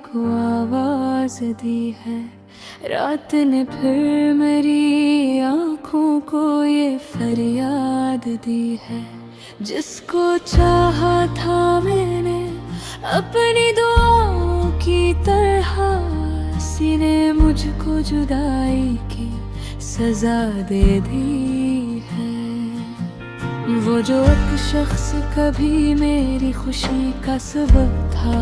को आवाज दी है। रात ने फिर मेरी आँखों को ये फरियाद दी है। जिसको चाहा था मैंने अपनी दुआओं की तरह, किसी ने मुझको जुदाई की सजा दे दी है। वो जो एक शख्स कभी मेरी खुशी का सबब था,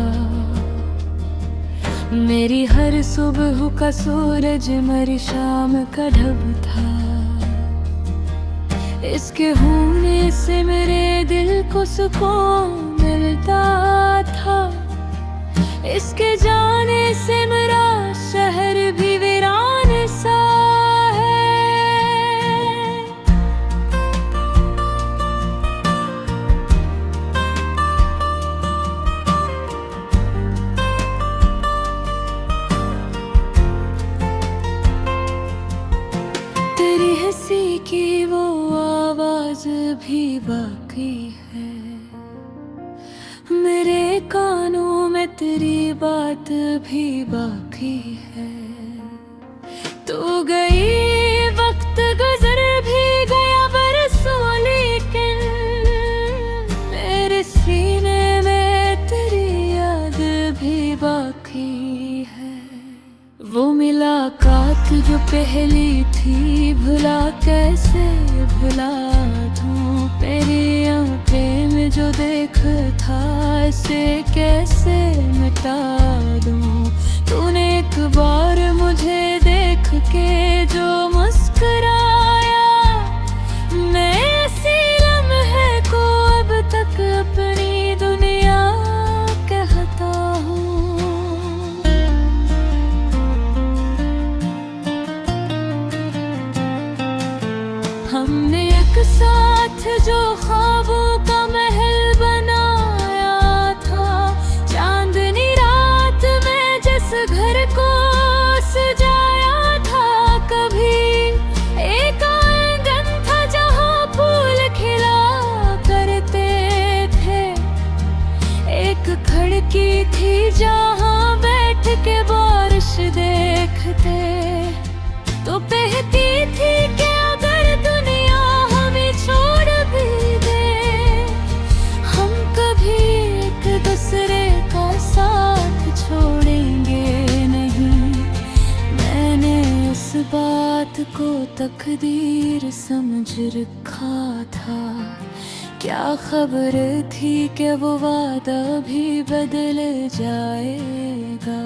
मेरी हर सुबह का सूरज मेरी शाम का ढब था। इसके होने से मेरे दिल को सुकून मिलता था, इसके जाने से मेरा शहर भी वीरान सा है। तेरी हंसी की वो आवाज भी बाकी है, मेरे कानों में तेरी बात भी बाकी है। तू गई वक्त गुजर भी गया बरसों, लेकिन मेरे सीने में तेरी याद भी बाकी है। वो मुलाकात जो पहली थी भुला कैसे भुला दूं, मेरी आँखें में जो देख था इसे कैसे मिटा दूं। तूने एक बार मुझे देख के जो मुस्कुराया, मैं ऐसी लम्हे को अब तक अपनी दुनिया कहता हूँ। हमने एक साथ जो ख्वाबों का महल बनाया था, चांदनी रात में जिस घर को सजाया था, कभी एक आंगन था जहाँ फूल खिला करते थे, एक खिड़की थी जहाँ बैठ के बारिश देखते। तो कहती थी कि अगर दुनिया हमें छोड़ भी दे, हम कभी एक दूसरे का साथ छोड़ेंगे नहीं। मैंने उस बात को तकदीर समझ रखा था, क्या खबर थी कि वो वादा भी बदल जाएगा।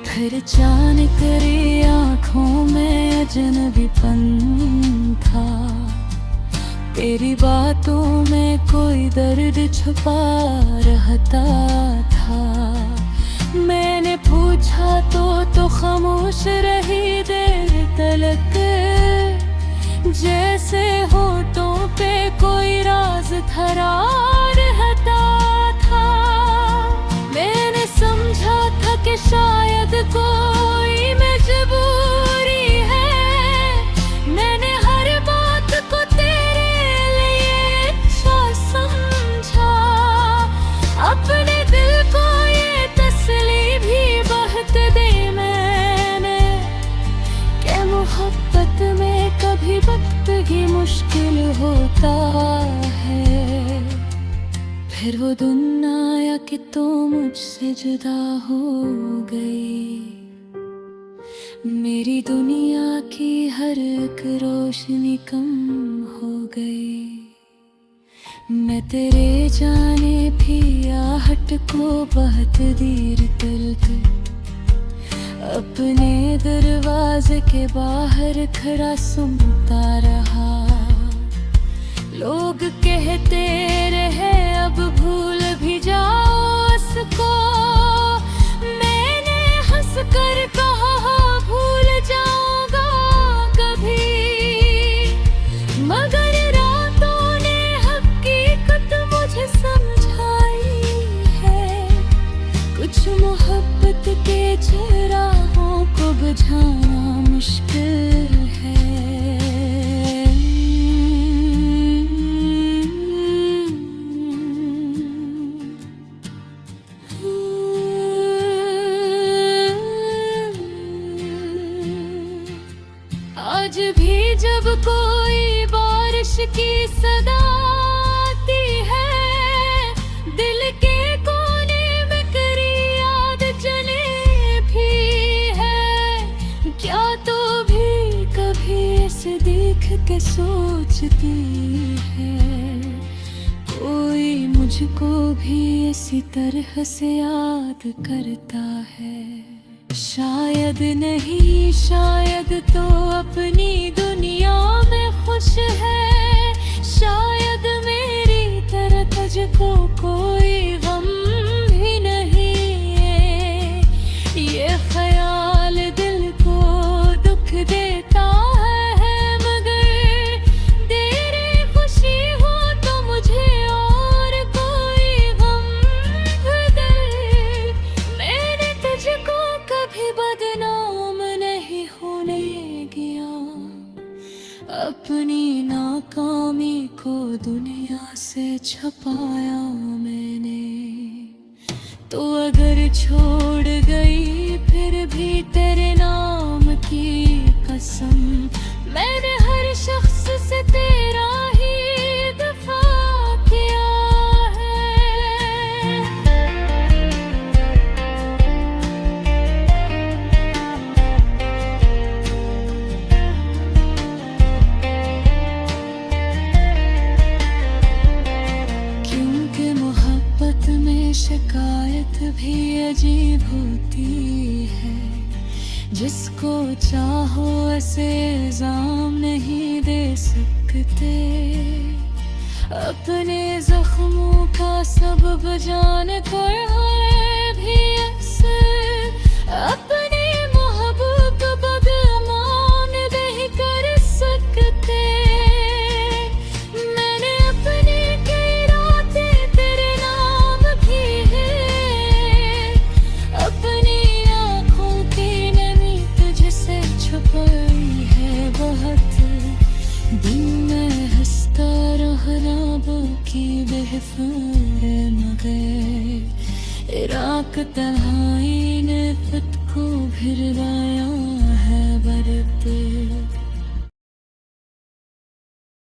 फिर चान तेरी आँखों में अजनबीपन था, तेरी बातों में कोई दर्द छुपा रहता था। मैंने पूछा तो खामोश रही देर तलक, जैसे होठों पे कोई राज धरा रहता था। मैंने समझा था कि शायद कोई मजबूरी है, मैंने हर बात को तेरे लिए अच्छा समझा। अपने दिल को ये तसल्ली भी बहुत दे मैंने, कि मोहब्बत में कभी वक्त ही मुश्किल होता है। फिर वो दिन आया कि तू मुझसे जुदा हो गई, मेरी दुनिया की हर एक रोशनी कम हो गई। मैं तेरे जाने भी आहट को बहुत देर तक अपने दरवाजे के बाहर खड़ा सुनता रहा। लोग कहते रहे अब भूल भी जाओ उसको, मैंने हंस कर कहा भूल जाऊंगा कभी। मगर रातों ने हकीकत मुझे समझाई है, कुछ मोहब्बत के चरागों को बुझाना मुश्किल है। भी जब कोई बारिश की सदा आती है, दिल के कोने में करी याद जले भी है। क्या तो भी कभी ऐसे देख के सोचती है, कोई मुझको भी इसी तरह से याद करता है। शायद नहीं, शायद तो अपनी दुनिया में खुश है, शायद मेरी तरह तुझको कोई गम भी नहीं है। ये ख्याल दिल को दुख देता है, मगर तेरी खुशी हो तो मुझे और कोई गम बदल। मैंने तुझको कभी बदनाम नहीं होने गया, अपनी नाकामी को दुनिया से छुपाया मैंने। तो अगर छोड़ गई फिर भी तेरे नाम की कसम, मैंने हर शख्स से तेरा ही दफा किया है। क्योंकि मोहब्बत में शिकायत भी अजीब होती है, जिसको चाहो ऐसे इल्जाम नहीं दे सकते। अपने जख्मों का सबब जान कर है भी अक्सर अपने महबूब बदनाम नहीं कर सकते। मैंने अपने कई रातें तेरे नाम की है, अपनी आँखों की नमी तुझसे छुपाई है बहुत। दिन में हंसता रहना बाकी बेफर मगर इराक तन्हाई ने खुद को भिड़वाया है बरते।